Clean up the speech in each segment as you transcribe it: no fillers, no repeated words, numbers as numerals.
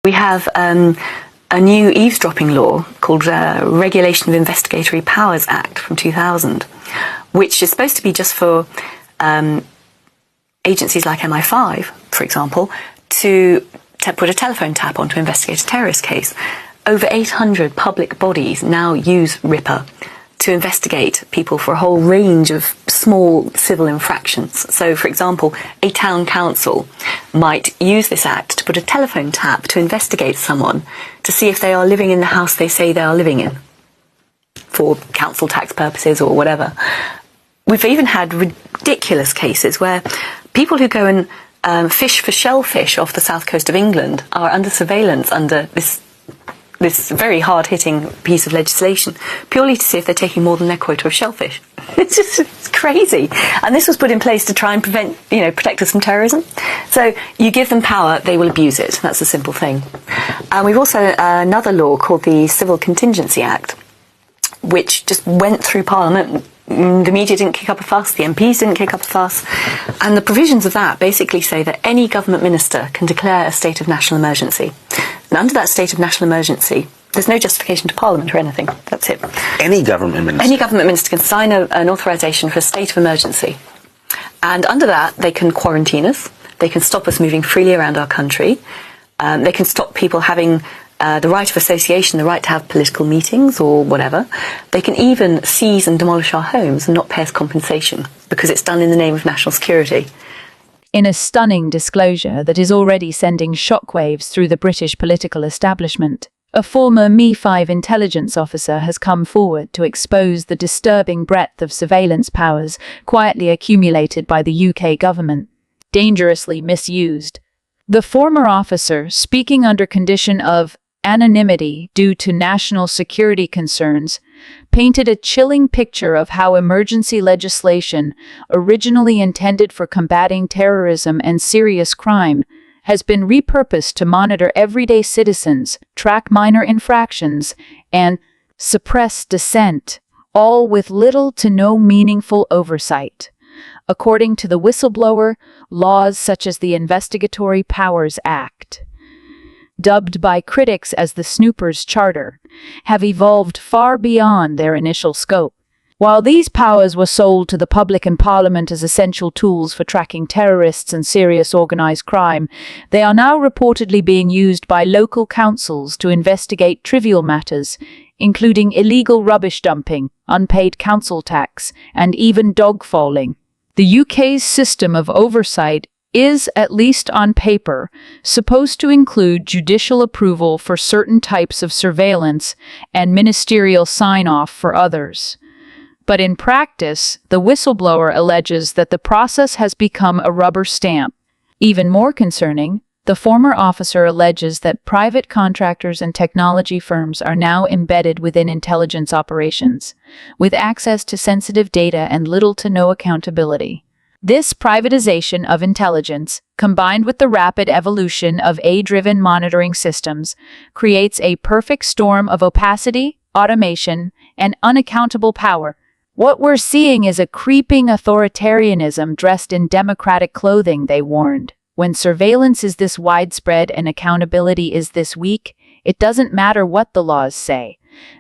We have a new eavesdropping law called Regulation of Investigatory Powers Act from 2000, which is supposed to be just for agencies like MI5, for example, to put a telephone tap on to investigate a terrorist case. Over 800 public bodies now use RIPA to investigate people for a whole range of small civil infractions. So, for example, a town council might use this act to put a telephone tap to investigate someone to see if they are living in the house they say they are living in for council tax purposes or whatever. We've even had ridiculous cases where people who go and fish for shellfish off the south coast of England are under surveillance under this very hard-hitting piece of legislation, purely to see if they're taking more than their quota of shellfish. It's crazy. And this was put in place to try and protect us from terrorism. So you give them power, they will abuse it. That's a simple thing. And we've also another law called the Civil Contingency Act, which just went through Parliament. The media didn't kick up a fuss, the MPs didn't kick up a fuss, and the provisions of that basically say that any government minister can declare a state of national emergency. And under that state of national emergency, there's no justification to Parliament or anything. That's it. Any government minister? Any government minister can sign an authorisation for a state of emergency. And under that, they can quarantine us, they can stop us moving freely around our country, they can stop people having the right of association, the right to have political meetings or whatever. They can even seize and demolish our homes and not pay us compensation because it's done in the name of national security. In a stunning disclosure that is already sending shockwaves through the British political establishment, a former MI5 intelligence officer has come forward to expose the disturbing breadth of surveillance powers quietly accumulated by the UK government, dangerously misused. The former officer, speaking under condition of anonymity due to national security concerns, painted a chilling picture of how emergency legislation, originally intended for combating terrorism and serious crime, has been repurposed to monitor everyday citizens, track minor infractions, and suppress dissent, all with little to no meaningful oversight. According to the Whistleblower, laws such as the Investigatory Powers Act, dubbed by critics as the Snoopers' Charter, have evolved far beyond their initial scope. While these powers were sold to the public and Parliament as essential tools for tracking terrorists and serious organised crime, they are now reportedly being used by local councils to investigate trivial matters, including illegal rubbish dumping, unpaid council tax, and even dogfouling. The UK's system of oversight is, at least on paper, supposed to include judicial approval for certain types of surveillance and ministerial sign-off for others. But in practice, the whistleblower alleges that the process has become a rubber stamp. Even more concerning, the former officer alleges that private contractors and technology firms are now embedded within intelligence operations, with access to sensitive data and little to no accountability. This privatization of intelligence, combined with the rapid evolution of AI-driven monitoring systems, creates a perfect storm of opacity, automation, and unaccountable power. What we're seeing is a creeping authoritarianism dressed in democratic clothing, they warned. When surveillance is this widespread and accountability is this weak, it doesn't matter what the laws say.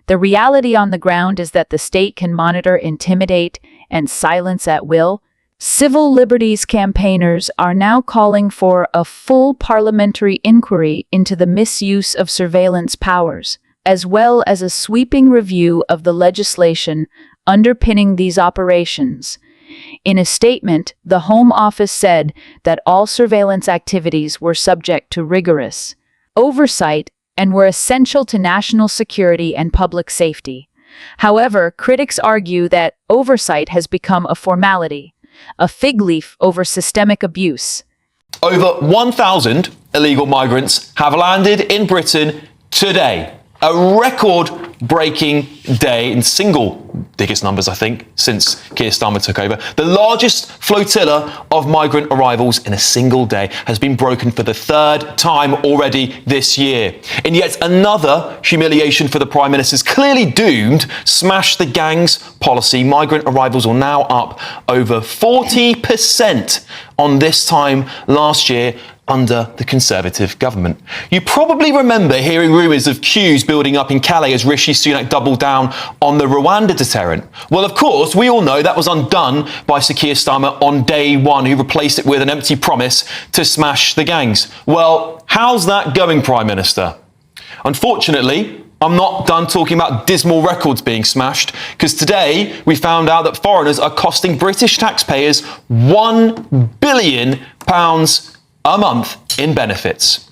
The reality on the ground is that the state can monitor, intimidate, and silence at will. Civil liberties campaigners are now calling for a full parliamentary inquiry into the misuse of surveillance powers, as well as a sweeping review of the legislation underpinning these operations. In a statement, the Home Office said that all surveillance activities were subject to rigorous oversight and were essential to national security and public safety. However, critics argue that oversight has become a formality, a fig leaf over systemic abuse. Over 1,000 illegal migrants have landed in Britain today, a record-breaking day in single biggest numbers, I think, since Keir Starmer took over. The largest flotilla of migrant arrivals in a single day has been broken for the third time already this year. In yet another humiliation for the Prime Minister's clearly doomed smash the gangs policy, migrant arrivals are now up over 40% on this time last year under the Conservative government. You probably remember hearing rumours of queues building up in Calais as Rishi Sunak doubled down on the Rwanda deterrent. Well, of course, we all know that was undone by Sir Keir Starmer on day one, who replaced it with an empty promise to smash the gangs. Well, how's that going, Prime Minister? Unfortunately, I'm not done talking about dismal records being smashed, because today we found out that foreigners are costing British taxpayers £1 billion a month in benefits.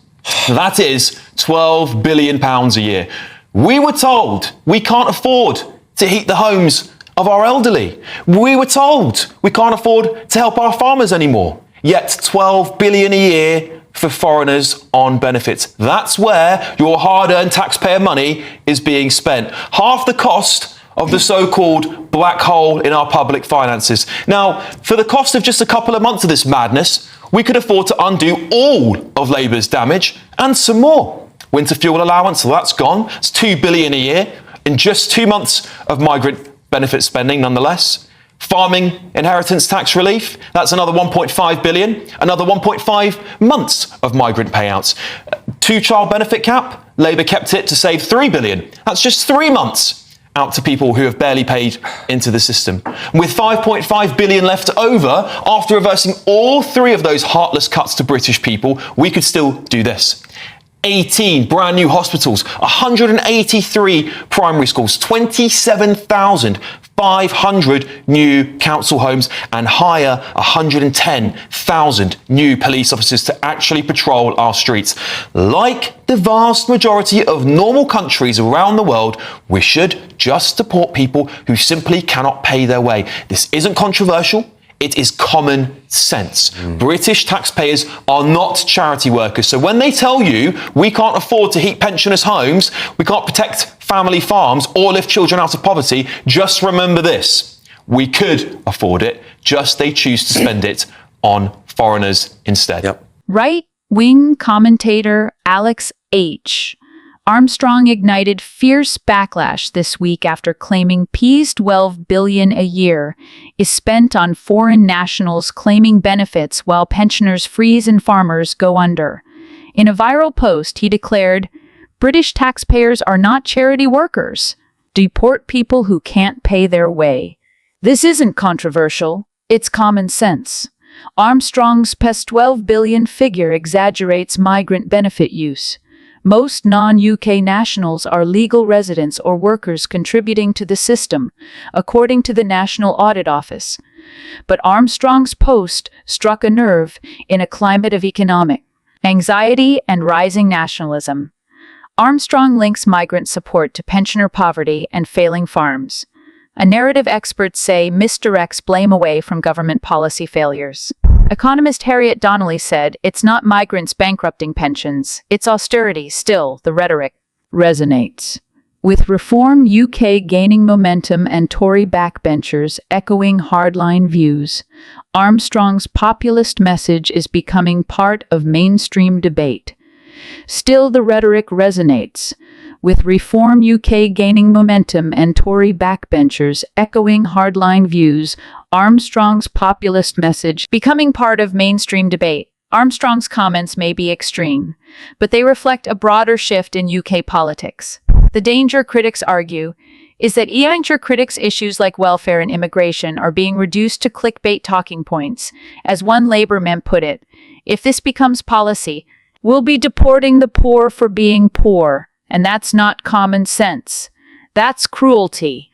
That is £12 billion a year. We were told we can't afford to heat the homes of our elderly. We were told we can't afford to help our farmers anymore. Yet £12 billion a year for foreigners on benefits. That's where your hard-earned taxpayer money is being spent. Half the cost of the so-called black hole in our public finances. Now, for the cost of just a couple of months of this madness, we could afford to undo all of Labour's damage and some more. Winter fuel allowance, well, that's gone. It's £2 billion a year in just 2 months of migrant benefit spending, nonetheless. Farming inheritance tax relief, that's another 1.5 billion, another 1.5 months of migrant payouts. Two-child benefit cap, Labour kept it to save 3 billion. That's just 3 months out to people who have barely paid into the system. With 5.5 billion left over, after reversing all 3 of those heartless cuts to British people, we could still do this. 18 brand new hospitals, 183 primary schools, 27,500 new council homes, and hire 110,000 new police officers to actually patrol our streets. Like the vast majority of normal countries around the world, we should just support people who simply cannot pay their way. This isn't controversial. It is common sense. British taxpayers are not charity workers. So when they tell you we can't afford to heat pensioners' homes, we can't protect family farms or lift children out of poverty, just remember this. We could afford it, just they choose to spend it on foreigners instead. Yep. Right-wing commentator Alex H. Armstrong ignited fierce backlash this week after claiming £12 billion a year is spent on foreign nationals claiming benefits while pensioners freeze and farmers go under. In a viral post, he declared, "British taxpayers are not charity workers. Deport people who can't pay their way." This isn't controversial. It's common sense. Armstrong's £12 billion figure exaggerates migrant benefit use. Most non-UK nationals are legal residents or workers contributing to the system, according to the National Audit Office. But Armstrong's post struck a nerve in a climate of economic anxiety and rising nationalism. Armstrong links migrant support to pensioner poverty and failing farms. A narrative experts say misdirects blame away from government policy failures. Economist Harriet Donnelly said, "It's not migrants bankrupting pensions, it's austerity." Still, the rhetoric resonates. With Reform UK gaining momentum and Tory backbenchers echoing hardline views, Armstrong's populist message is becoming part of mainstream debate. Still, the rhetoric resonates. With Reform UK gaining momentum and Tory backbenchers echoing hardline views, Armstrong's populist message becoming part of mainstream debate. Armstrong's comments may be extreme, but they reflect a broader shift in UK politics. The danger, critics argue, is that issues like welfare and immigration are being reduced to clickbait talking points. As one Labour mem put it, "If this becomes policy, we'll be deporting the poor for being poor. And that's not common sense. That's cruelty."